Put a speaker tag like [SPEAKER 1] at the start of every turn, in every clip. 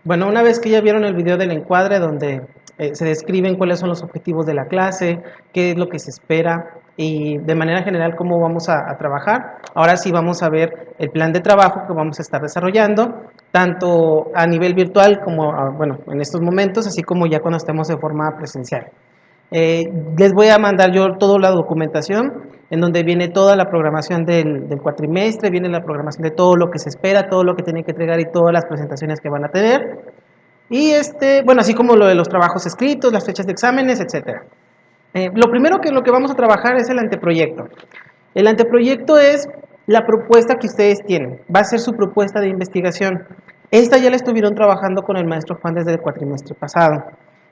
[SPEAKER 1] Bueno, una vez que ya vieron el video del encuadre donde se describen cuáles son los objetivos de la clase, qué es lo que se espera y de manera general cómo vamos a trabajar, ahora sí vamos a ver el plan de trabajo que vamos a estar desarrollando, tanto a nivel virtual como, bueno, en estos momentos, así como ya cuando estemos de forma presencial. Les voy a mandar yo toda la documentación en donde viene toda la programación del cuatrimestre, viene la programación de todo lo que se espera, todo lo que tienen que entregar y todas las presentaciones que van a tener. Y bueno, así como lo de los trabajos escritos, las fechas de exámenes, etcétera. Lo primero que lo que vamos a trabajar es el anteproyecto. El anteproyecto es la propuesta que ustedes tienen, va a ser su propuesta de investigación. Esta ya la estuvieron trabajando con el maestro Juan desde el cuatrimestre pasado.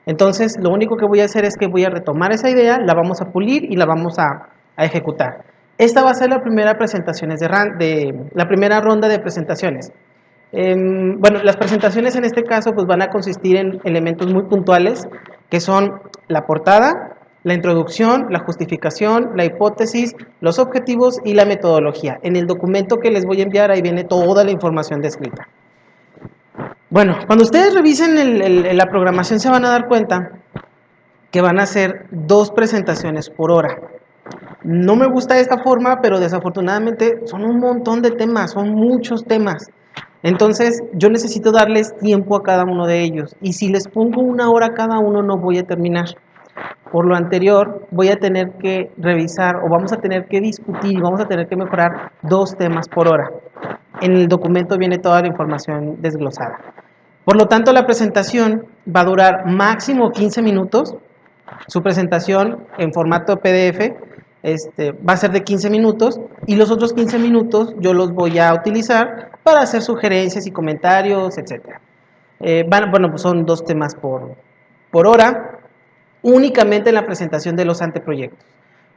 [SPEAKER 1] Entonces, lo único que voy a hacer es que voy a retomar esa idea, la vamos a pulir y la vamos a ejecutar. Esta va a ser la primera presentaciones la primera ronda de presentaciones. Bueno, las presentaciones en este caso pues van a consistir en elementos muy puntuales que son la portada, la introducción, la justificación, la hipótesis, los objetivos y la metodología. En el documento que les voy a enviar ahí viene toda la información descrita. Bueno, cuando ustedes revisen la programación se van a dar cuenta que van a hacer 2 presentaciones por hora. No me gusta esta forma, pero desafortunadamente son un montón de temas, son muchos temas. Entonces, yo necesito darles tiempo a cada uno de ellos. Y si les pongo 1 hora a cada uno, no voy a terminar. Por lo anterior, voy a tener que revisar o vamos a tener que discutir y vamos a tener que mejorar 2 temas por hora. En el documento viene toda la información desglosada. Por lo tanto, la presentación va a durar máximo 15 minutos. Su presentación en formato PDF va a ser de 15 minutos y los otros 15 minutos yo los voy a utilizar para hacer sugerencias y comentarios, etc. Bueno, pues son 2 temas por hora, únicamente en la presentación de los anteproyectos.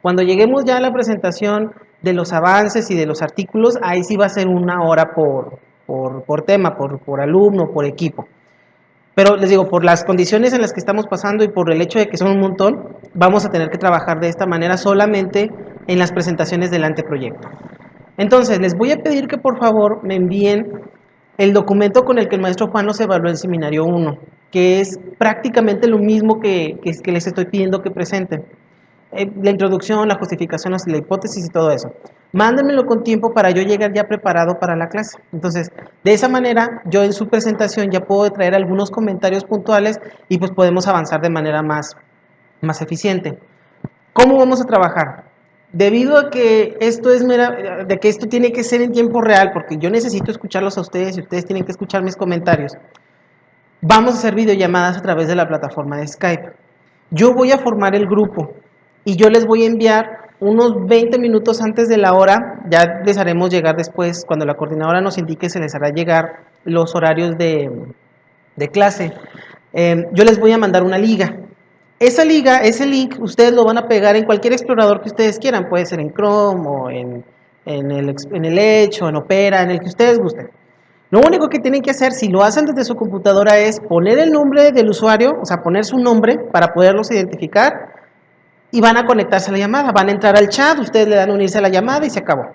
[SPEAKER 1] Cuando lleguemos ya a la presentación de los avances y de los artículos, ahí sí va a ser 1 hora por tema, por alumno, por equipo. Pero les digo, por las condiciones en las que estamos pasando y por el hecho de que son un montón, vamos a tener que trabajar de esta manera solamente en las presentaciones del anteproyecto. Entonces, les voy a pedir que por favor me envíen el documento con el que el maestro Juan nos evaluó en seminario 1, que es prácticamente lo mismo que les estoy pidiendo que presenten. La introducción, la justificación, la hipótesis y todo eso. Mándenmelo con tiempo para yo llegar ya preparado para la clase. Entonces, de esa manera, yo en su presentación ya puedo traer algunos comentarios puntuales y pues podemos avanzar de manera más eficiente. ¿Cómo vamos a trabajar? Debido a que esto tiene que ser en tiempo real, porque yo necesito escucharlos a ustedes y ustedes tienen que escuchar mis comentarios, vamos a hacer videollamadas a través de la plataforma de Skype. Yo voy a formar el grupo y yo les voy a enviar unos 20 minutos antes de la hora, ya les haremos llegar después, cuando la coordinadora nos indique, se les hará llegar los horarios de clase. Yo les voy a mandar una liga. Esa liga, ese link, ustedes lo van a pegar en cualquier explorador que ustedes quieran, puede ser en Chrome o en el Edge o en Opera, en el que ustedes gusten. Lo único que tienen que hacer, si lo hacen desde su computadora, es poner el nombre del usuario, o sea, poner su nombre para poderlos identificar y van a conectarse a la llamada, van a entrar al chat, ustedes le dan a unirse a la llamada y se acabó.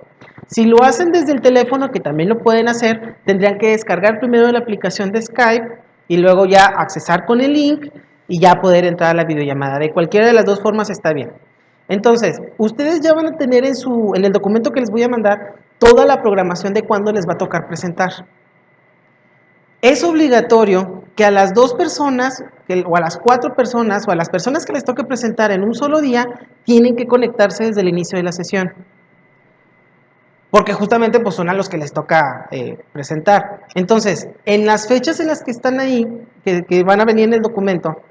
[SPEAKER 1] Si lo hacen desde el teléfono, que también lo pueden hacer, tendrían que descargar primero la aplicación de Skype y luego ya accesar con el link y ya poder entrar a la videollamada. De cualquiera de las 2 formas está bien. Entonces, ustedes ya van a tener en el documento que les voy a mandar toda la programación de cuándo les va a tocar presentar. Es obligatorio que a las 2 personas, o a las 4 personas, o a las personas que les toque presentar en un solo día, tienen que conectarse desde el inicio de la sesión. Porque justamente pues, son a los que les toca presentar. Entonces, en las fechas en las que están ahí, que van a venir en el documento,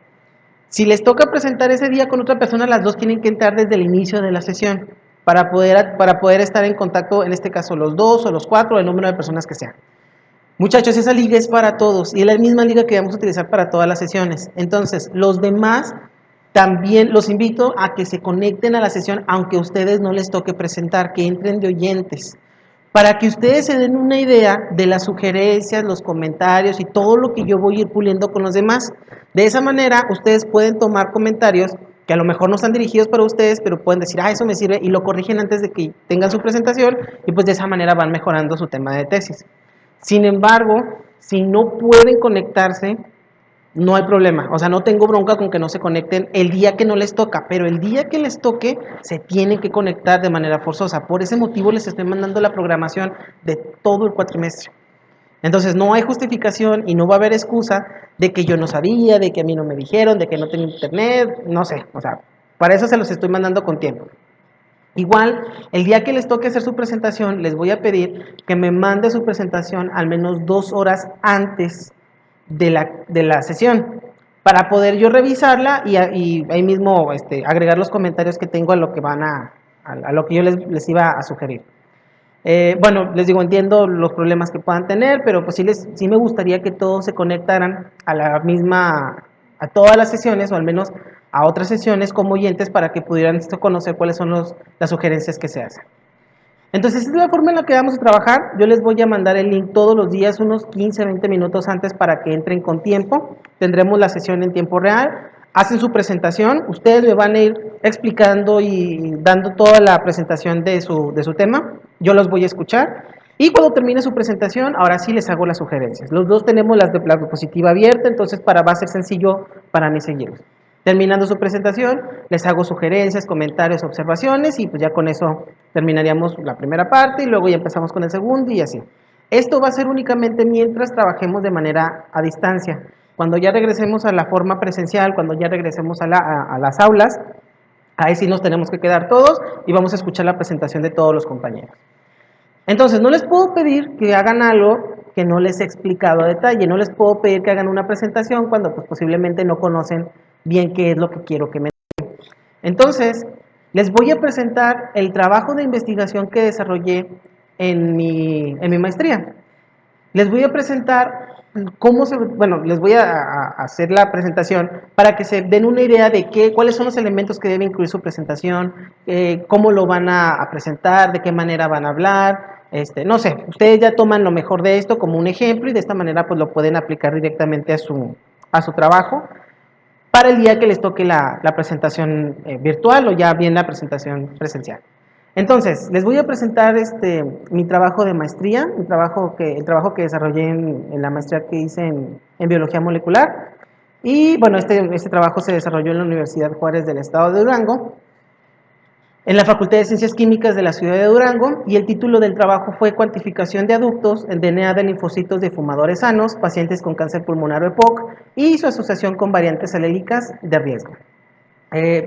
[SPEAKER 1] si les toca presentar ese día con otra persona, las 2 tienen que entrar desde el inicio de la sesión para poder estar en contacto, en este caso los 2 o los 4, o el número de personas que sean. Muchachos, esa liga es para todos y es la misma liga que vamos a utilizar para todas las sesiones. Entonces, los demás también los invito a que se conecten a la sesión, aunque a ustedes no les toque presentar, que entren de oyentes, para que ustedes se den una idea de las sugerencias, los comentarios y todo lo que yo voy a ir puliendo con los demás. De esa manera, ustedes pueden tomar comentarios que a lo mejor no están dirigidos para ustedes, pero pueden decir, eso me sirve, y lo corrigen antes de que tengan su presentación, y pues de esa manera van mejorando su tema de tesis. Sin embargo, Si no pueden conectarse, no hay problema, o sea, no tengo bronca con que no se conecten el día que no les toca, pero el día que les toque se tienen que conectar de manera forzosa. Por ese motivo les estoy mandando la programación de todo el cuatrimestre. Entonces no hay justificación y no va a haber excusa de que yo no sabía, de que a mí no me dijeron, de que no tengo internet, no sé, o sea, para eso se los estoy mandando con tiempo. Igual, el día que les toque hacer su presentación, les voy a pedir que me mande su presentación al menos 2 horas antes de la sesión para poder yo revisarla y ahí mismo agregar los comentarios que tengo a lo que a lo que yo les iba a sugerir. Bueno, les digo, entiendo los problemas que puedan tener, pero pues sí me gustaría que todos se conectaran a la misma, a todas las sesiones o al menos a otras sesiones como oyentes para que pudieran conocer cuáles son las sugerencias que se hacen. Entonces, esta es la forma en la que vamos a trabajar. Yo les voy a mandar el link todos los días, unos 15, 20 minutos antes para que entren con tiempo. Tendremos la sesión en tiempo real. Hacen su presentación. Ustedes me van a ir explicando y dando toda la presentación de su tema. Yo los voy a escuchar. Y cuando termine su presentación, ahora sí les hago las sugerencias. Los dos tenemos la diapositiva abierta, entonces va a ser sencillo para mí seguirlos. Terminando su presentación, les hago sugerencias, comentarios, observaciones y pues ya con eso terminaríamos la primera parte y luego ya empezamos con el segundo y así. Esto va a ser únicamente mientras trabajemos de manera a distancia. Cuando ya regresemos a la forma presencial, cuando ya regresemos a las aulas, ahí sí nos tenemos que quedar todos y vamos a escuchar la presentación de todos los compañeros. Entonces, no les puedo pedir que hagan algo que no les he explicado a detalle, no les puedo pedir que hagan una presentación cuando pues, posiblemente no conocen bien qué es lo que quiero que me den. Entonces, les voy a presentar el trabajo de investigación que desarrollé en mi maestría. Les voy a presentar bueno, les voy a hacer la presentación para que se den una idea de cuáles son los elementos que debe incluir su presentación, cómo lo van a presentar, de qué manera van a hablar, no sé, ustedes ya toman lo mejor de esto como un ejemplo y de esta manera pues lo pueden aplicar directamente a su trabajo para el día que les toque la presentación virtual o ya bien la presentación presencial. Entonces, les voy a presentar mi trabajo de maestría, el trabajo que desarrollé en la maestría que hice en biología molecular. Y bueno, este trabajo se desarrolló en la Universidad Juárez del Estado de Durango, en la Facultad de Ciencias Químicas de la ciudad de Durango, y el título del trabajo fue Cuantificación de aductos en DNA de linfocitos de fumadores sanos, pacientes con cáncer pulmonar o EPOC, y su asociación con variantes alérgicas de riesgo.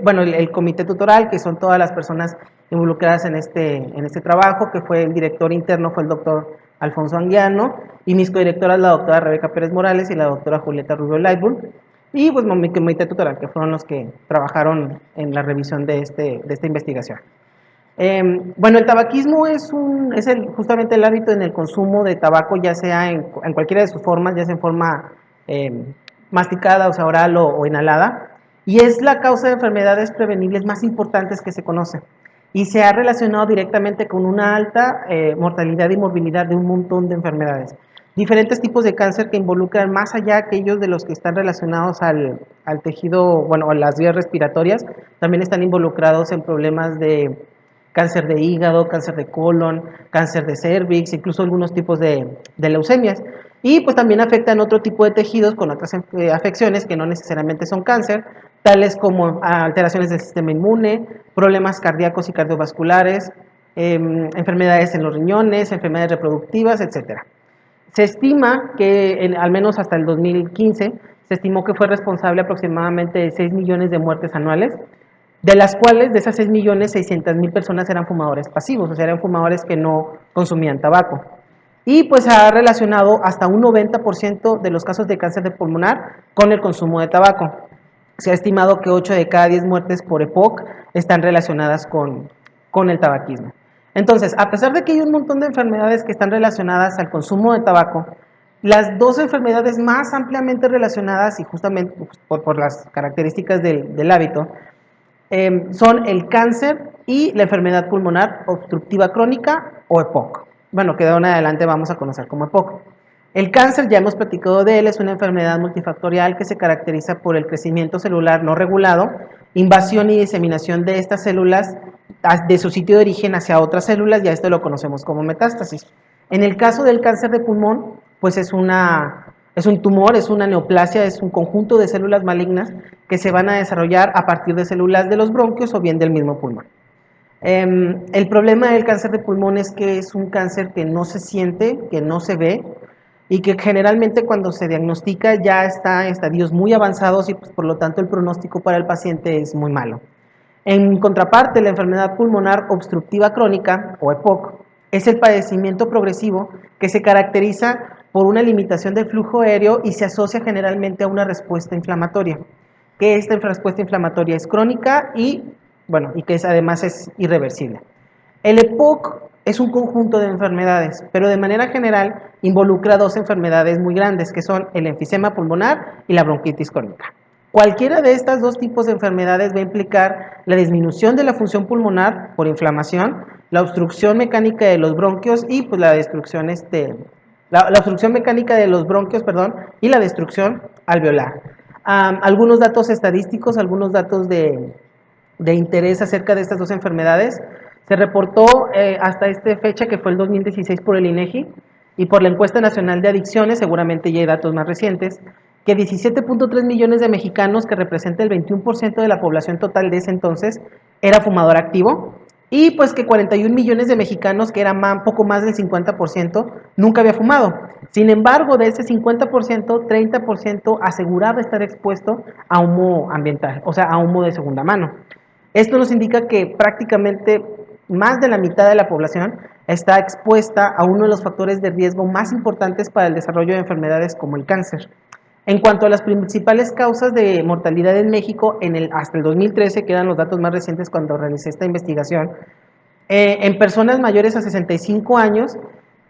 [SPEAKER 1] Bueno, el comité tutoral, que son todas las personas involucradas en este trabajo, que fue el director interno, fue el doctor Alfonso Anguiano, y mis codirectoras, la doctora Rebeca Pérez Morales y la doctora Julieta Rubio Lightburn, y pues mi comité tutoral, que fueron los que trabajaron en la revisión de esta investigación. Bueno, el tabaquismo es justamente el hábito en el consumo de tabaco, ya sea en cualquiera de sus formas, ya sea en forma masticada, o sea, oral o inhalada, y es la causa de enfermedades prevenibles más importantes que se conocen. Y se ha relacionado directamente con una alta mortalidad y morbilidad de un montón de enfermedades. Diferentes tipos de cáncer que involucran más allá aquellos de los que están relacionados al tejido, bueno, a las vías respiratorias, también están involucrados en problemas de cáncer de hígado, cáncer de colon, cáncer de cervix, incluso algunos tipos de leucemias. Y pues también afectan otro tipo de tejidos con otras afecciones que no necesariamente son cáncer, tales como alteraciones del sistema inmune, problemas cardíacos y cardiovasculares, enfermedades en los riñones, enfermedades reproductivas, etcétera. Se estima que al menos hasta el 2015 se estimó que fue responsable aproximadamente de 6 millones de muertes anuales, de las cuales de esas 6 millones 600 mil personas eran fumadores pasivos, o sea, eran fumadores que no consumían tabaco. Y pues ha relacionado hasta un 90% de los casos de cáncer de pulmonar con el consumo de tabaco. Se ha estimado que 8 de cada 10 muertes por EPOC están relacionadas con el tabaquismo. Entonces, a pesar de que hay un montón de enfermedades que están relacionadas al consumo de tabaco, las dos enfermedades más ampliamente relacionadas, y justamente por las características del hábito, son el cáncer y la enfermedad pulmonar obstructiva crónica o EPOC. Bueno, que de ahora en adelante vamos a conocer como EPOC. El cáncer, ya hemos platicado de él, es una enfermedad multifactorial que se caracteriza por el crecimiento celular no regulado, invasión y diseminación de estas células de su sitio de origen hacia otras células, y a esto lo conocemos como metástasis. En el caso del cáncer de pulmón, pues es un tumor, es una neoplasia, es un conjunto de células malignas que se van a desarrollar a partir de células de los bronquios o bien del mismo pulmón. El problema del cáncer de pulmón es que es un cáncer que no se siente, que no se ve y que generalmente cuando se diagnostica ya está en estadios muy avanzados y pues, por lo tanto el pronóstico para el paciente es muy malo. En contraparte, la enfermedad pulmonar obstructiva crónica, o EPOC, es el padecimiento progresivo que se caracteriza por una limitación del flujo aéreo y se asocia generalmente a una respuesta inflamatoria, que esta respuesta inflamatoria es crónica y, bueno, y que además es irreversible. El EPOC es un conjunto de enfermedades, pero de manera general involucra dos enfermedades muy grandes, que son el enfisema pulmonar y la bronquitis crónica. Cualquiera de estos dos tipos de enfermedades va a implicar la disminución de la función pulmonar por inflamación, la obstrucción mecánica de los bronquios y pues la destrucción la obstrucción mecánica de los bronquios, perdón, y la destrucción alveolar. Algunos datos estadísticos, algunos datos de interés acerca de estas dos enfermedades. Se reportó hasta esta fecha, que fue el 2016 por el INEGI y por la Encuesta Nacional de Adicciones, seguramente ya hay datos más recientes, que 17.3 millones de mexicanos, que representa el 21% de la población total de ese entonces, era fumador activo, y pues que 41 millones de mexicanos, que era poco más del 50%, nunca había fumado. Sin embargo, de ese 50%, 30% aseguraba estar expuesto a humo ambiental, o sea, a humo de segunda mano. Esto nos indica que prácticamente más de la mitad de la población está expuesta a uno de los factores de riesgo más importantes para el desarrollo de enfermedades como el cáncer. En cuanto a las principales causas de mortalidad en México, hasta el 2013, que eran los datos más recientes cuando realicé esta investigación, en personas mayores a 65 años,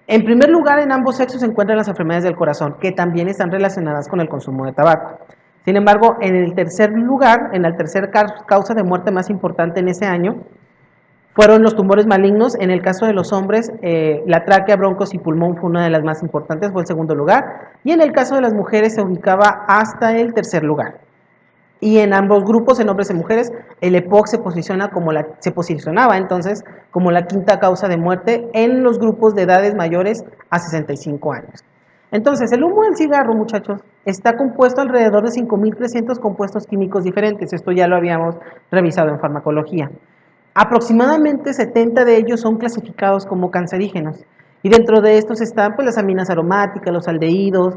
[SPEAKER 1] en primer lugar, en ambos sexos se encuentran las enfermedades del corazón, que también están relacionadas con el consumo de tabaco. Sin embargo, en el tercer lugar, en la tercera causa de muerte más importante en ese año, fueron los tumores malignos. En el caso de los hombres, la tráquea, broncos y pulmón fue una de las más importantes, fue el segundo lugar, y en el caso de las mujeres se ubicaba hasta el tercer lugar. Y en ambos grupos, en hombres y mujeres, el EPOC se posicionaba entonces como la quinta causa de muerte en los grupos de edades mayores a 65 años. Entonces, el humo del cigarro, muchachos, está compuesto alrededor de 5.300 compuestos químicos diferentes. Esto ya lo habíamos revisado en farmacología. Aproximadamente 70 de ellos son clasificados como cancerígenos. Y dentro de estos están pues, las aminas aromáticas, los aldehídos,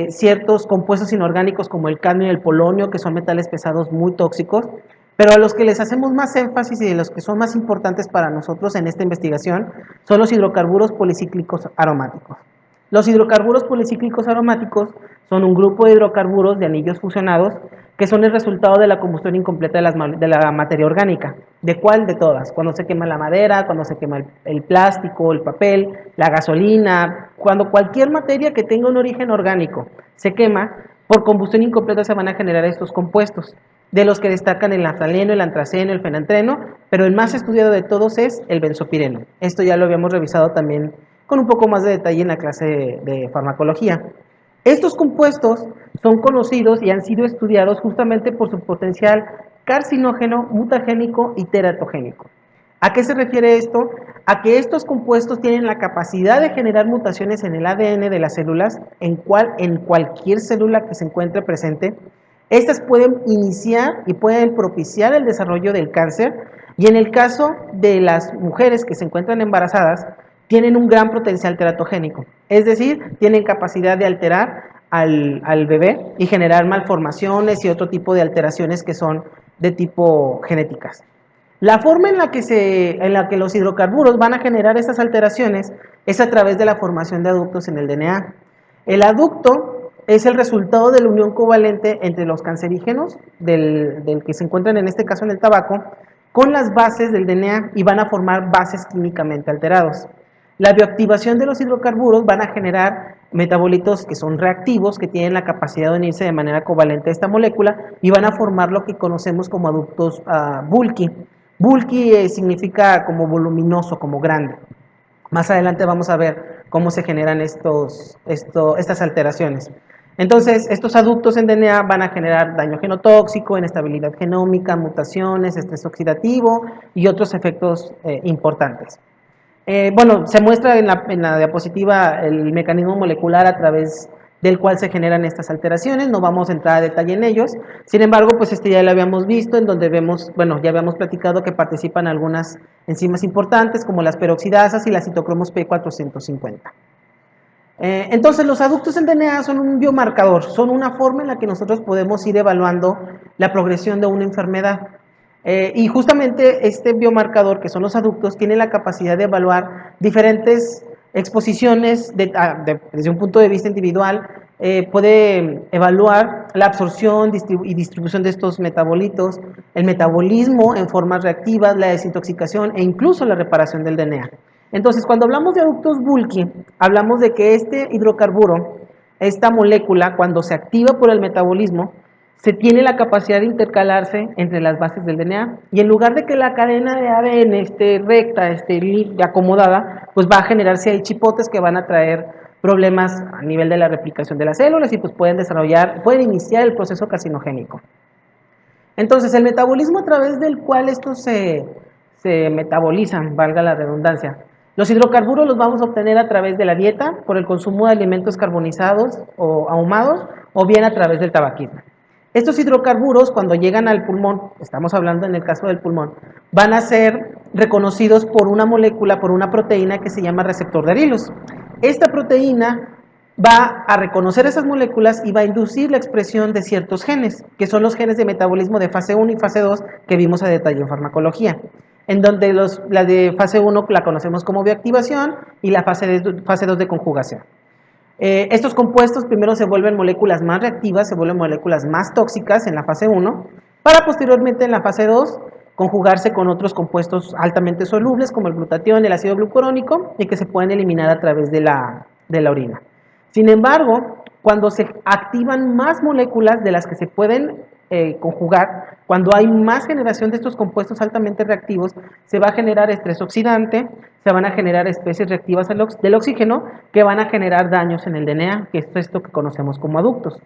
[SPEAKER 1] ciertos compuestos inorgánicos como el cadmio y el polonio, que son metales pesados muy tóxicos, pero a los que les hacemos más énfasis y de los que son más importantes para nosotros en esta investigación son los hidrocarburos policíclicos aromáticos. Los hidrocarburos policíclicos aromáticos son un grupo de hidrocarburos de anillos fusionados que son el resultado de la combustión incompleta de la materia orgánica. ¿De cuál? De todas. Cuando se quema la madera, cuando se quema el plástico, el papel, la gasolina, cuando cualquier materia que tenga un origen orgánico se quema, por combustión incompleta se van a generar estos compuestos, de los que destacan el naftaleno, el antraceno, el fenantreno, pero el más estudiado de todos es el benzopireno. Esto ya lo habíamos revisado también con un poco más de detalle en la clase de farmacología. Estos compuestos son conocidos y han sido estudiados justamente por su potencial carcinógeno, mutagénico y teratogénico. ¿A qué se refiere esto? A que estos compuestos tienen la capacidad de generar mutaciones en el ADN de las células, en cualquier célula que se encuentre presente. Estas pueden iniciar y pueden propiciar el desarrollo del cáncer, y en el caso de las mujeres que se encuentran embarazadas, tienen un gran potencial teratogénico, es decir, tienen capacidad de alterar al bebé y generar malformaciones y otro tipo de alteraciones que son de tipo genéticas. La forma en la que los hidrocarburos van a generar estas alteraciones es a través de la formación de aductos en el DNA. El aducto es el resultado de la unión covalente entre los cancerígenos, del que se encuentran en este caso en el tabaco, con las bases del DNA y van a formar bases químicamente alterados. La bioactivación de los hidrocarburos van a generar metabolitos que son reactivos, que tienen la capacidad de unirse de manera covalente a esta molécula y van a formar lo que conocemos como aductos bulky. Bulky significa como voluminoso, como grande. Más adelante vamos a ver cómo se generan estas alteraciones. Entonces, estos aductos en DNA van a generar daño genotóxico, inestabilidad genómica, mutaciones, estrés oxidativo y otros efectos importantes. Bueno, se muestra en la diapositiva el mecanismo molecular a través del cual se generan estas alteraciones, no vamos a entrar a detalle en ellos, sin embargo, pues este ya lo habíamos visto, en donde vemos, bueno, ya habíamos platicado que participan algunas enzimas importantes, como las peroxidasas y las citocromos P450. Entonces, los aductos en DNA son un biomarcador, son una forma en la que nosotros podemos ir evaluando la progresión de una enfermedad. Y justamente este biomarcador, que son los aductos, tiene la capacidad de evaluar diferentes exposiciones desde un punto de vista individual. Puede evaluar la absorción y distribución de estos metabolitos, el metabolismo en formas reactivas, la desintoxicación e incluso la reparación del DNA. Entonces, cuando hablamos de aductos Bulky, hablamos de que este hidrocarburo, esta molécula, cuando se activa por el metabolismo, se tiene la capacidad de intercalarse entre las bases del DNA, y en lugar de que la cadena de ADN esté recta, esté acomodada, pues va a generarse ahí chipotes que van a traer problemas a nivel de la replicación de las células y pues pueden iniciar el proceso carcinogénico. Entonces, el metabolismo a través del cual estos se metabolizan, valga la redundancia. Los hidrocarburos los vamos a obtener a través de la dieta, por el consumo de alimentos carbonizados o ahumados, o bien a través del tabaquismo. Estos hidrocarburos, cuando llegan al pulmón, estamos hablando en el caso del pulmón, van a ser reconocidos por una molécula, por una proteína que se llama receptor de Arilos. Esta proteína va a reconocer esas moléculas y va a inducir la expresión de ciertos genes, que son los genes de metabolismo de fase 1 y fase 2 que vimos a detalle en farmacología, en donde la de fase 1 la conocemos como bioactivación y la fase 2 de conjugación. Estos compuestos primero se vuelven moléculas más reactivas, se vuelven moléculas más tóxicas en la fase 1, para posteriormente en la fase 2 conjugarse con otros compuestos altamente solubles como el glutatión y el ácido glucurónico y que se pueden eliminar a través de la orina. Sin embargo, cuando se activan más moléculas de las que se pueden conjugar, cuando hay más generación de estos compuestos altamente reactivos, se va a generar estrés oxidante, se van a generar especies reactivas del oxígeno que van a generar daños en el DNA, que es esto que conocemos como aductos.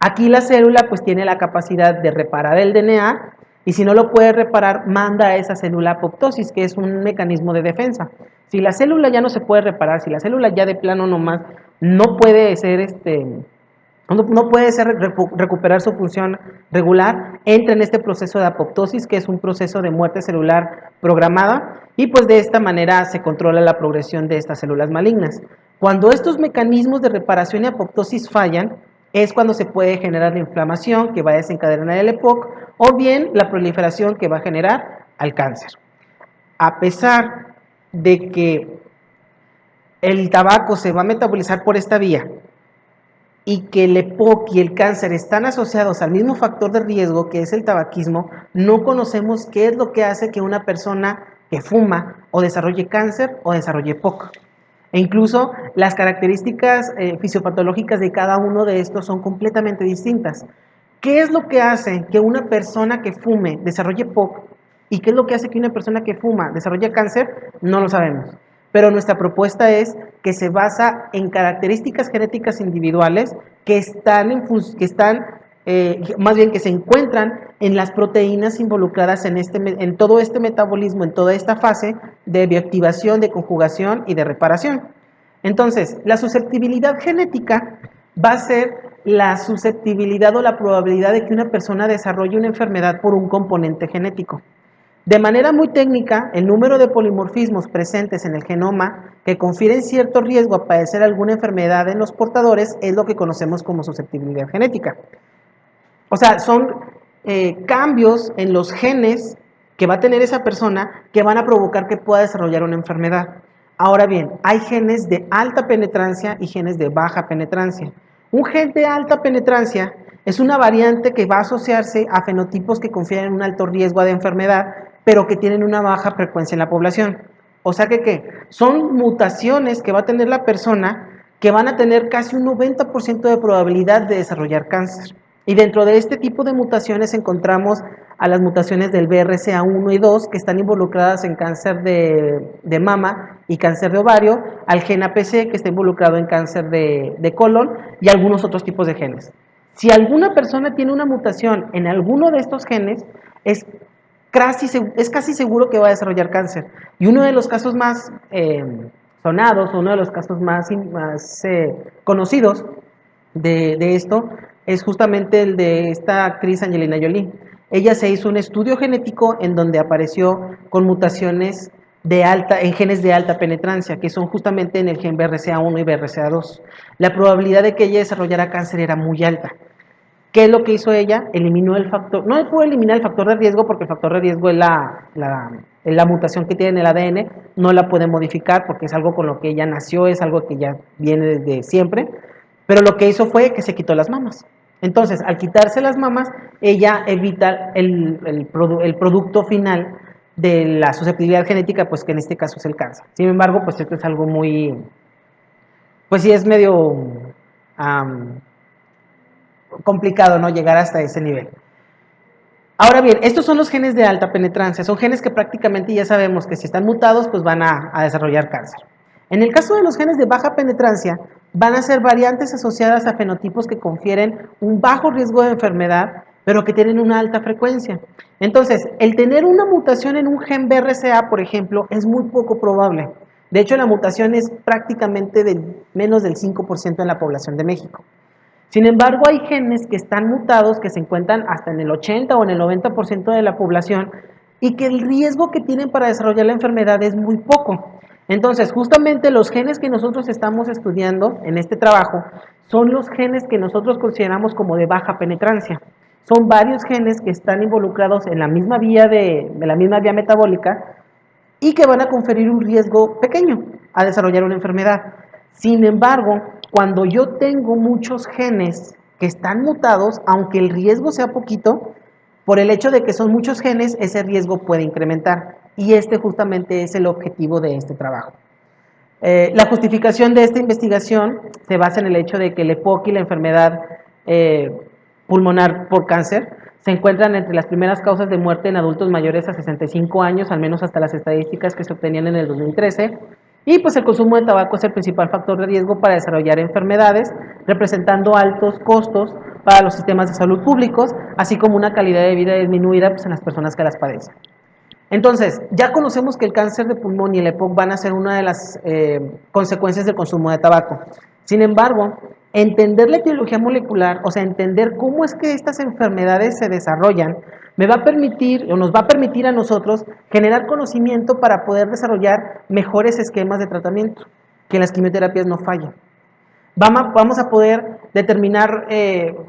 [SPEAKER 1] Aquí la célula pues tiene la capacidad de reparar el DNA y si no lo puede reparar, manda a esa célula apoptosis, que es un mecanismo de defensa. Si la célula ya no se puede reparar, si la célula ya de plano nomás no puede recuperar su función regular, entra en este proceso de apoptosis, que es un proceso de muerte celular programada, y pues de esta manera se controla la progresión de estas células malignas. Cuando estos mecanismos de reparación y apoptosis fallan, es cuando se puede generar la inflamación que va a desencadenar el EPOC o bien la proliferación que va a generar al cáncer. A pesar de que el tabaco se va a metabolizar por esta vía y que el EPOC y el cáncer están asociados al mismo factor de riesgo que es el tabaquismo, no conocemos qué es lo que hace que una persona que fuma o desarrolle cáncer o desarrolle EPOC. E incluso las características fisiopatológicas de cada uno de estos son completamente distintas. ¿Qué es lo que hace que una persona que fume desarrolle POC y qué es lo que hace que una persona que fuma desarrolle cáncer? No lo sabemos. Pero nuestra propuesta es que se basa en características genéticas individuales que más bien que se encuentran en las proteínas involucradas en todo este metabolismo, en toda esta fase de bioactivación, de conjugación y de reparación. Entonces, la susceptibilidad genética va a ser la susceptibilidad o la probabilidad de que una persona desarrolle una enfermedad por un componente genético. De manera muy técnica, el número de polimorfismos presentes en el genoma que confieren cierto riesgo a padecer alguna enfermedad en los portadores es lo que conocemos como susceptibilidad genética. O sea, son cambios en los genes que va a tener esa persona que van a provocar que pueda desarrollar una enfermedad. Ahora bien, hay genes de alta penetrancia y genes de baja penetrancia. Un gen de alta penetrancia es una variante que va a asociarse a fenotipos que confieren un alto riesgo de enfermedad, pero que tienen una baja frecuencia en la población. O sea que, ¿qué? Son mutaciones que va a tener la persona que van a tener casi un 90% de probabilidad de desarrollar cáncer. Y dentro de este tipo de mutaciones encontramos a las mutaciones del BRCA1 y 2 que están involucradas en cáncer de mama y cáncer de ovario, al gen APC que está involucrado en cáncer de colon y algunos otros tipos de genes. Si alguna persona tiene una mutación en alguno de estos genes, es es casi seguro que va a desarrollar cáncer. Y uno de los casos más sonados, uno de los casos más conocidos de esto es justamente el de esta actriz Angelina Jolie. Ella se hizo un estudio genético en donde apareció con mutaciones en genes de alta penetrancia, que son justamente en el gen BRCA1 y BRCA2. La probabilidad de que ella desarrollara cáncer era muy alta. ¿Qué es lo que hizo ella? Eliminó el factor, no pudo eliminar el factor de riesgo porque el factor de riesgo es la mutación que tiene en el ADN, no la puede modificar porque es algo con lo que ella nació, es algo que ya viene desde siempre, pero lo que hizo fue que se quitó las mamas. Entonces, al quitarse las mamas, ella evita el producto final de la susceptibilidad genética, pues que en este caso es el cáncer. Sin embargo, pues esto es algo muy, pues sí es medio complicado, ¿no? Llegar hasta ese nivel. Ahora bien, estos son los genes de alta penetrancia, son genes que prácticamente ya sabemos que si están mutados, pues van a desarrollar cáncer. En el caso de los genes de baja penetrancia, van a ser variantes asociadas a fenotipos que confieren un bajo riesgo de enfermedad, pero que tienen una alta frecuencia. Entonces, el tener una mutación en un gen BRCA, por ejemplo, es muy poco probable. De hecho, la mutación es prácticamente menos del 5% en la población de México. Sin embargo, hay genes que están mutados, que se encuentran hasta en el 80 o en el 90% de la población y que el riesgo que tienen para desarrollar la enfermedad es muy poco. Entonces, justamente los genes que nosotros estamos estudiando en este trabajo son los genes que nosotros consideramos como de baja penetrancia. Son varios genes que están involucrados en la misma vía de la misma vía metabólica y que van a conferir un riesgo pequeño a desarrollar una enfermedad. Sin embargo, cuando yo tengo muchos genes que están mutados, aunque el riesgo sea poquito, por el hecho de que son muchos genes, ese riesgo puede incrementar. Y este justamente es el objetivo de este trabajo. La justificación de esta investigación se basa en el hecho de que el EPOC y la enfermedad pulmonar por cáncer se encuentran entre las primeras causas de muerte en adultos mayores a 65 años, al menos hasta las estadísticas que se obtenían en el 2013. Y pues el consumo de tabaco es el principal factor de riesgo para desarrollar enfermedades, representando altos costos para los sistemas de salud públicos, así como una calidad de vida disminuida pues, en las personas que las padecen. Entonces, ya conocemos que el cáncer de pulmón y el EPOC van a ser una de las consecuencias del consumo de tabaco. Sin embargo, entender la etiología molecular, o sea, entender cómo es que estas enfermedades se desarrollan, me va a permitir o nos va a permitir a nosotros generar conocimiento para poder desarrollar mejores esquemas de tratamiento, que las quimioterapias no fallen. Vamos a poder determinar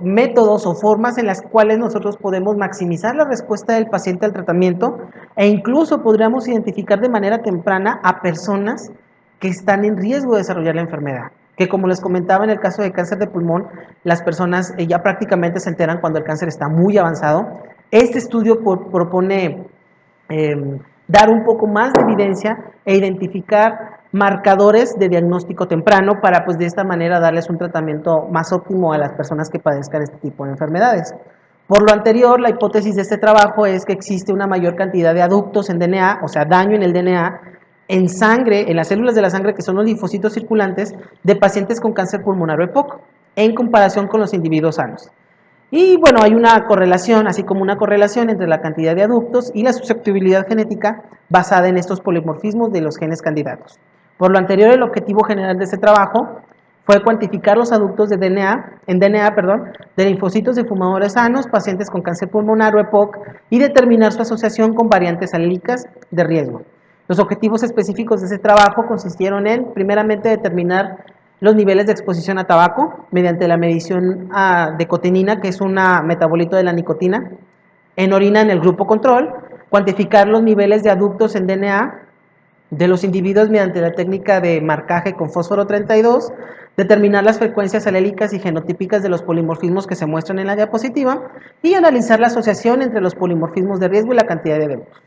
[SPEAKER 1] métodos o formas en las cuales nosotros podemos maximizar la respuesta del paciente al tratamiento e incluso podríamos identificar de manera temprana a personas que están en riesgo de desarrollar la enfermedad. Que como les comentaba en el caso de cáncer de pulmón, las personas ya prácticamente se enteran cuando el cáncer está muy avanzado. Este estudio propone dar un poco más de evidencia e identificar marcadores de diagnóstico temprano para pues de esta manera darles un tratamiento más óptimo a las personas que padezcan este tipo de enfermedades. Por lo anterior, la hipótesis de este trabajo es que existe una mayor cantidad de aductos en DNA, o sea, daño en el DNA, en sangre, en las células de la sangre que son los linfocitos circulantes de pacientes con cáncer pulmonar o EPOC, en comparación con los individuos sanos. Y bueno, hay una correlación, así como una correlación entre la cantidad de aductos y la susceptibilidad genética basada en estos polimorfismos de los genes candidatos. Por lo anterior, el objetivo general de este trabajo fue cuantificar los aductos de de linfocitos de fumadores sanos, pacientes con cáncer pulmonar o EPOC y determinar su asociación con variantes alílicas de riesgo. Los objetivos específicos de ese trabajo consistieron en, primeramente, determinar los niveles de exposición a tabaco mediante la medición de cotinina, que es un metabolito de la nicotina, en orina en el grupo control, cuantificar los niveles de aductos en DNA de los individuos mediante la técnica de marcaje con fósforo 32, determinar las frecuencias alélicas y genotípicas de los polimorfismos que se muestran en la diapositiva y analizar la asociación entre los polimorfismos de riesgo y la cantidad de aductos.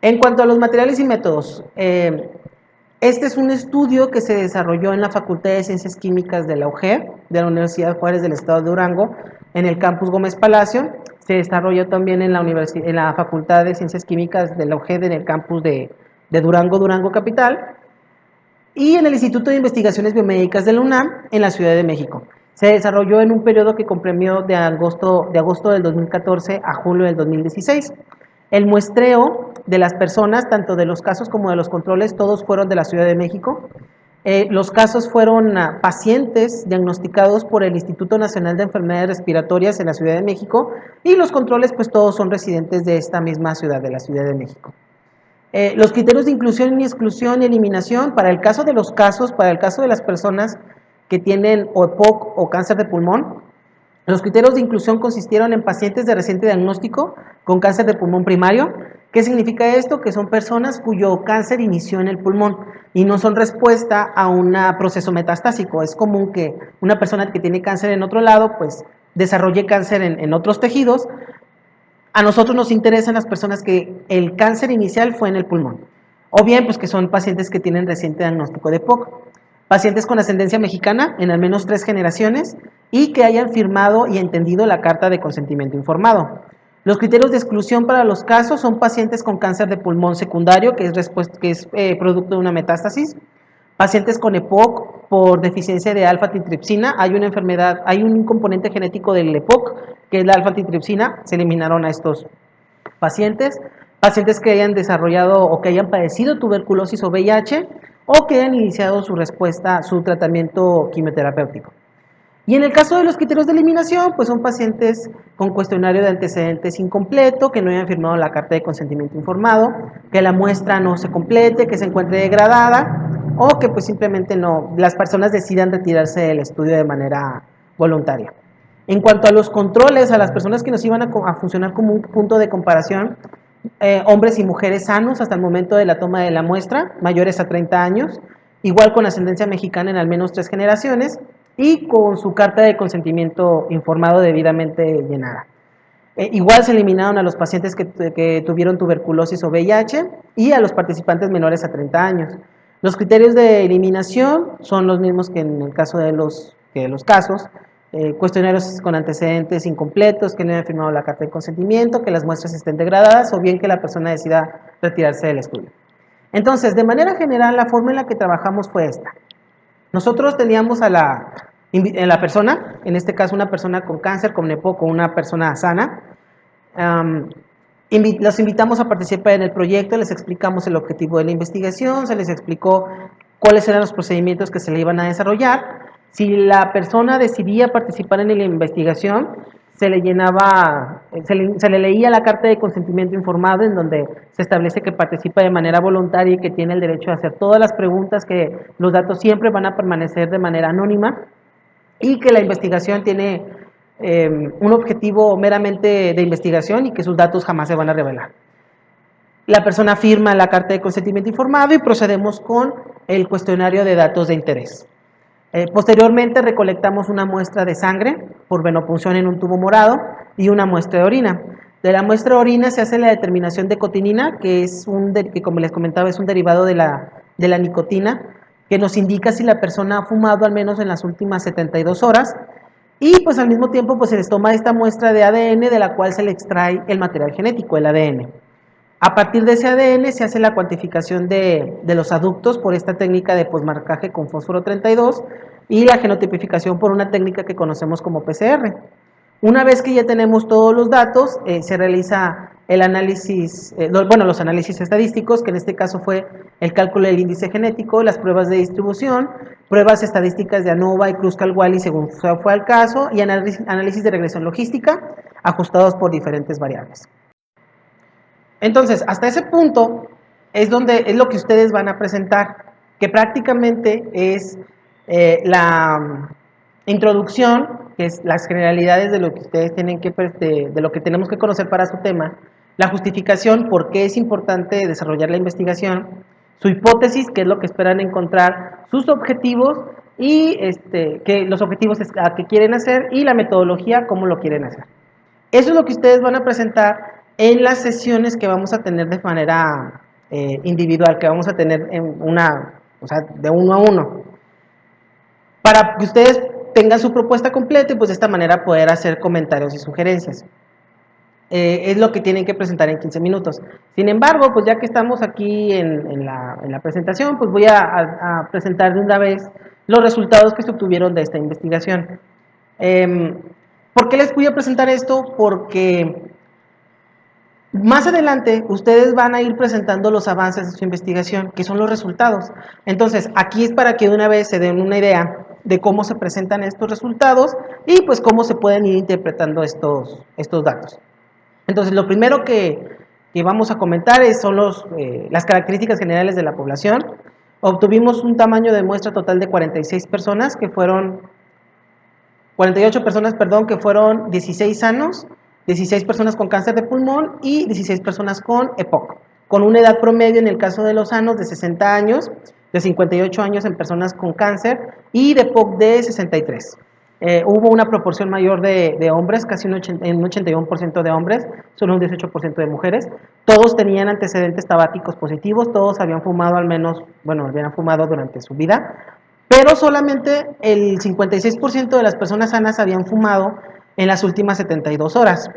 [SPEAKER 1] En cuanto a los materiales y métodos, este es un estudio que se desarrolló en la Facultad de Ciencias Químicas de la UGEL, de la Universidad Juárez del Estado de Durango, en el campus Gómez Palacio. Se desarrolló también en la Facultad de Ciencias Químicas de la UGEL, en el campus de Durango, Durango Capital, y en el Instituto de Investigaciones Biomédicas de la UNAM, en la Ciudad de México. Se desarrolló en un periodo que comprendió de agosto del 2014 a julio del 2016. El muestreo de las personas, tanto de los casos como de los controles, todos fueron de la Ciudad de México. Los casos fueron pacientes diagnosticados por el Instituto Nacional de Enfermedades Respiratorias en la Ciudad de México, y los controles pues todos son residentes de esta misma ciudad, de la Ciudad de México. Los criterios de inclusión y exclusión y eliminación, para el caso de los casos, para el caso de las personas que tienen o EPOC o cáncer de pulmón, los criterios de inclusión consistieron en pacientes de reciente diagnóstico con cáncer de pulmón primario. ¿Qué significa esto? Que son personas cuyo cáncer inició en el pulmón y no son respuesta a un proceso metastásico. Es común que una persona que tiene cáncer en otro lado, pues desarrolle cáncer en otros tejidos. A nosotros nos interesan las personas que el cáncer inicial fue en el pulmón, o bien pues que son pacientes que tienen reciente diagnóstico de POC, pacientes con ascendencia mexicana en al menos 3 generaciones y que hayan firmado y entendido la carta de consentimiento informado. Los criterios de exclusión para los casos son pacientes con cáncer de pulmón secundario, que es producto de una metástasis, pacientes con EPOC por deficiencia de alfa-titripsina. Hay una enfermedad, hay un componente genético del EPOC, que es la alfa-titripsina, se eliminaron a estos pacientes, pacientes que hayan desarrollado o que hayan padecido tuberculosis o VIH, o que hayan iniciado su respuesta, su tratamiento quimioterapéutico. Y en el caso de los criterios de eliminación, pues son pacientes con cuestionario de antecedentes incompleto, que no hayan firmado la carta de consentimiento informado, que la muestra no se complete, que se encuentre degradada, o que pues simplemente no, las personas decidan retirarse del estudio de manera voluntaria. En cuanto a los controles, a las personas que nos iban a funcionar como un punto de comparación, hombres y mujeres sanos hasta el momento de la toma de la muestra, mayores a 30 años, igual con ascendencia mexicana en al menos 3 generaciones, y con su carta de consentimiento informado debidamente llenada. Igual se eliminaron a los pacientes que tuvieron tuberculosis o VIH y a los participantes menores a 30 años. Los criterios de eliminación son los mismos que en el caso de los casos, cuestionarios con antecedentes incompletos, que no hayan firmado la carta de consentimiento, que las muestras estén degradadas o bien que la persona decida retirarse del estudio. Entonces, de manera general, la forma en la que trabajamos fue esta. Nosotros teníamos a la persona, en este caso una persona con cáncer, con EPOC, o una persona sana. Los invitamos a participar en el proyecto, les explicamos el objetivo de la investigación, se les explicó cuáles eran los procedimientos que se le iban a desarrollar. Si la persona decidía participar en la investigación, se le leía la carta de consentimiento informado, en donde se establece que participa de manera voluntaria y que tiene el derecho a hacer todas las preguntas, que los datos siempre van a permanecer de manera anónima y que la investigación tiene un objetivo meramente de investigación y que sus datos jamás se van a revelar. La persona firma la carta de consentimiento informado y procedemos con el cuestionario de datos de interés. Posteriormente recolectamos una muestra de sangre por venopunción en un tubo morado y una muestra de orina. De la muestra de orina se hace la determinación de cotinina, que como les comentaba es un derivado de la nicotina, que nos indica si la persona ha fumado al menos en las últimas 72 horas, y pues al mismo tiempo pues se les toma esta muestra de ADN, de la cual se le extrae el material genético, el ADN. A partir de ese ADN se hace la cuantificación de los aductos por esta técnica de posmarcaje con fósforo 32 y la genotipificación por una técnica que conocemos como PCR. Una vez que ya tenemos todos los datos, se realiza el análisis, los análisis estadísticos, que en este caso fue el cálculo del índice genético, las pruebas de distribución, pruebas estadísticas de ANOVA y Kruskal-Wallis según fue el caso, y análisis de regresión logística ajustados por diferentes variables. Entonces, hasta ese punto es lo que ustedes van a presentar, que prácticamente es la introducción, que es las generalidades de lo que ustedes tienen de lo que tenemos que conocer para su tema, la justificación, por qué es importante desarrollar la investigación, su hipótesis, qué es lo que esperan encontrar, sus objetivos y los objetivos a que quieren hacer, y la metodología, cómo lo quieren hacer. Eso es lo que ustedes van a presentar en las sesiones que vamos a tener de manera individual, que vamos a tener de 1 a 1. Para que ustedes tengan su propuesta completa y pues de esta manera poder hacer comentarios y sugerencias. Es lo que tienen que presentar en 15 minutos. Sin embargo, pues ya que estamos aquí en la presentación, pues voy a presentar de una vez los resultados que se obtuvieron de esta investigación. ¿Por qué les voy a presentar esto? Porque más adelante ustedes van a ir presentando los avances de su investigación, que son los resultados. Entonces, aquí es para que de una vez se den una idea de cómo se presentan estos resultados y pues cómo se pueden ir interpretando estos datos. Entonces, lo primero que vamos a comentar son las características generales de la población. Obtuvimos un tamaño de muestra total de 46 personas, que fueron 48 personas, perdón, que fueron 16 sanos, 16 personas con cáncer de pulmón y 16 personas con EPOC, con una edad promedio en el caso de los sanos de 60 años, de 58 años en personas con cáncer y de EPOC de 63. Hubo una proporción mayor de hombres, casi un 81% de hombres, solo un 18% de mujeres. Todos tenían antecedentes tabáquicos positivos, todos habían fumado al menos, bueno, habían fumado durante su vida, pero solamente el 56% de las personas sanas habían fumado en las últimas 72 horas.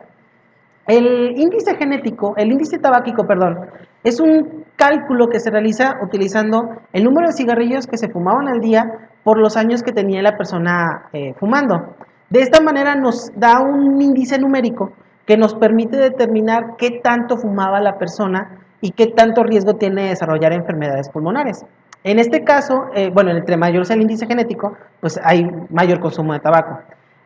[SPEAKER 1] El índice tabáquico, perdón, es un cálculo que se realiza utilizando el número de cigarrillos que se fumaban al día por los años que tenía la persona fumando. De esta manera nos da un índice numérico que nos permite determinar qué tanto fumaba la persona y qué tanto riesgo tiene de desarrollar enfermedades pulmonares. En este caso, bueno, entre mayor sea el índice genético, pues hay mayor consumo de tabaco.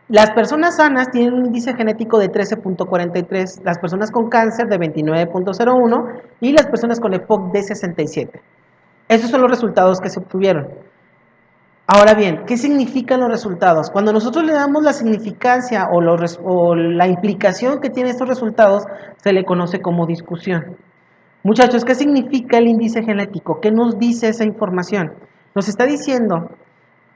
[SPEAKER 1] Las personas sanas tienen un índice genético de 13.43, las personas con cáncer de 29.01 y las personas con EPOC de 67. Esos son los resultados que se obtuvieron. Ahora bien, ¿qué significan los resultados? Cuando nosotros le damos la significancia o la implicación que tienen estos resultados, se le conoce como discusión. Muchachos, ¿qué significa el índice genético? ¿Qué nos dice esa información? Nos está diciendo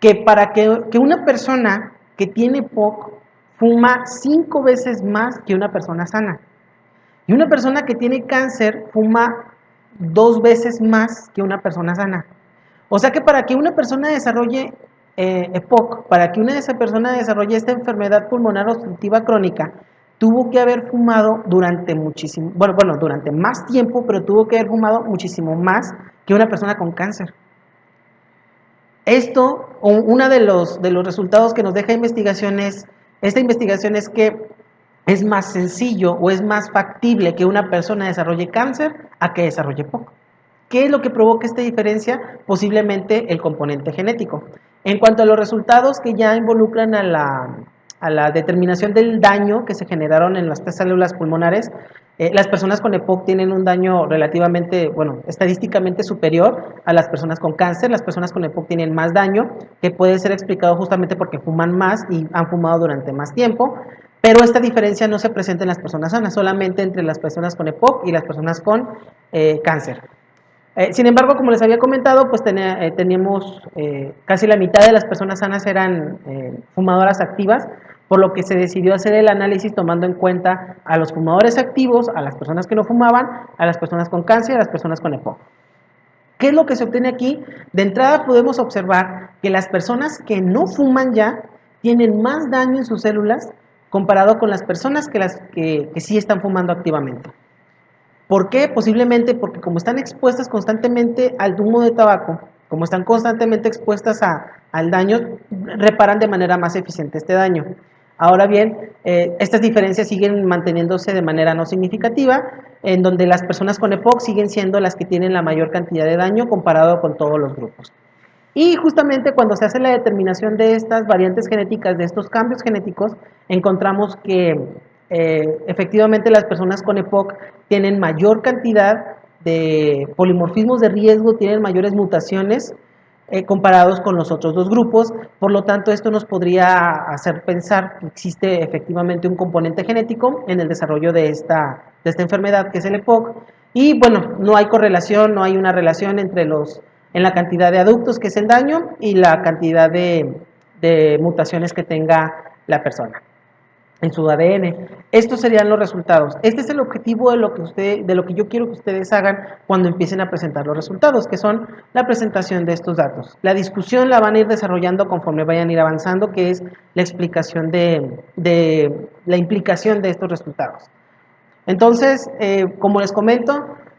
[SPEAKER 1] que para que una persona que tiene POC fuma 5 veces más que una persona sana. Y una persona que tiene cáncer fuma 2 veces más que una persona sana. O sea que para que una persona desarrolle EPOC, para que una de esas personas desarrolle esta enfermedad pulmonar obstructiva crónica, tuvo que haber fumado durante muchísimo, bueno, durante más tiempo, pero tuvo que haber fumado muchísimo más que una persona con cáncer. Esto, uno de los resultados que nos deja esta investigación es que es más sencillo o es más factible que una persona desarrolle cáncer a que desarrolle POC. ¿Qué es lo que provoca esta diferencia? Posiblemente el componente genético. En cuanto a los resultados que ya involucran a la determinación del daño que se generaron en las células pulmonares, las personas con EPOC tienen un daño relativamente, bueno, estadísticamente superior a las personas con cáncer. Las personas con EPOC tienen más daño, que puede ser explicado justamente porque fuman más y han fumado durante más tiempo. Pero esta diferencia no se presenta en las personas sanas, solamente entre las personas con EPOC y las personas con cáncer. Sin embargo, como les había comentado, pues teníamos casi la mitad de las personas sanas eran fumadoras activas, por lo que se decidió hacer el análisis tomando en cuenta a los fumadores activos, a las personas que no fumaban, a las personas con cáncer y a las personas con EPOC. ¿Qué es lo que se obtiene aquí? De entrada podemos observar que las personas que no fuman ya tienen más daño en sus células comparado con las personas que sí están fumando activamente. ¿Por qué? Posiblemente porque como están expuestas constantemente al humo de tabaco, como están constantemente expuestas al daño, reparan de manera más eficiente este daño. Ahora bien, estas diferencias siguen manteniéndose de manera no significativa, en donde las personas con EPOC siguen siendo las que tienen la mayor cantidad de daño comparado con todos los grupos. Y justamente cuando se hace la determinación de estas variantes genéticas, de estos cambios genéticos, encontramos que efectivamente las personas con EPOC tienen mayor cantidad de polimorfismos de riesgo, tienen mayores mutaciones comparados con los otros dos grupos. Por lo tanto, esto nos podría hacer pensar que existe efectivamente un componente genético en el desarrollo de esta enfermedad que es el EPOC. Y bueno, no hay correlación, no hay una relación en la cantidad de aductos que es el daño y la cantidad de mutaciones que tenga la persona en su ADN. Estos serían los resultados. Este es el objetivo de lo que yo quiero que ustedes hagan cuando empiecen a presentar los resultados, que son la presentación de estos datos. La discusión la van a ir desarrollando conforme vayan a ir avanzando, que es la explicación de la implicación de estos resultados. Entonces, como les comento,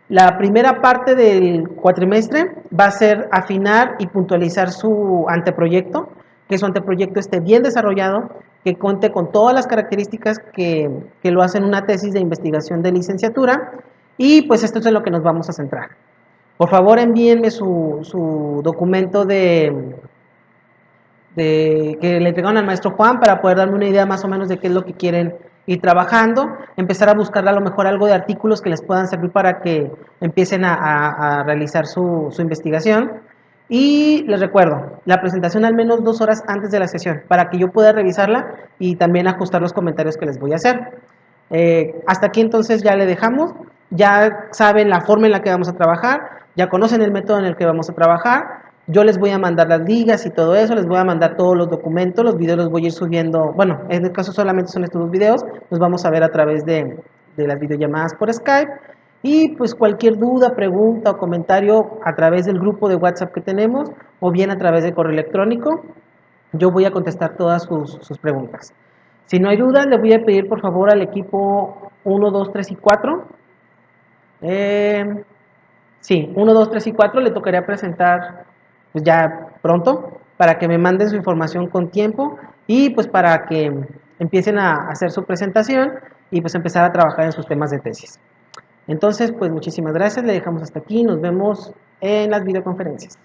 [SPEAKER 1] la primera parte del cuatrimestre va a ser afinar y puntualizar su anteproyecto, que su anteproyecto esté bien desarrollado, que cuente con todas las características que lo hacen una tesis de investigación de licenciatura, y pues esto es en lo que nos vamos a centrar. Por favor, envíenme su documento que le entregaron al maestro Juan para poder darme una idea más o menos de qué es lo que quieren ir trabajando, empezar a buscar a lo mejor algo de artículos que les puedan servir para que empiecen a realizar su investigación. Y les recuerdo, la presentación al menos 2 horas antes de la sesión, para que yo pueda revisarla y también ajustar los comentarios que les voy a hacer. Hasta aquí entonces ya le dejamos, ya saben la forma en la que vamos a trabajar, ya conocen el método en el que vamos a trabajar. Yo les voy a mandar las ligas y todo eso, les voy a mandar todos los documentos, los videos los voy a ir subiendo, bueno, en este caso solamente son estos 2 videos, los vamos a ver a través de las videollamadas por Skype. Y pues cualquier duda, pregunta o comentario a través del grupo de WhatsApp que tenemos, o bien a través de correo electrónico, yo voy a contestar todas sus preguntas. Si no hay dudas, le voy a pedir por favor al equipo 1, 2, 3 y 4. Sí, 1, 2, 3 y 4 le tocaría presentar pues ya pronto, para que me manden su información con tiempo y pues para que empiecen a hacer su presentación y pues empezar a trabajar en sus temas de tesis. Entonces, pues muchísimas gracias, le dejamos hasta aquí, nos vemos en las videoconferencias.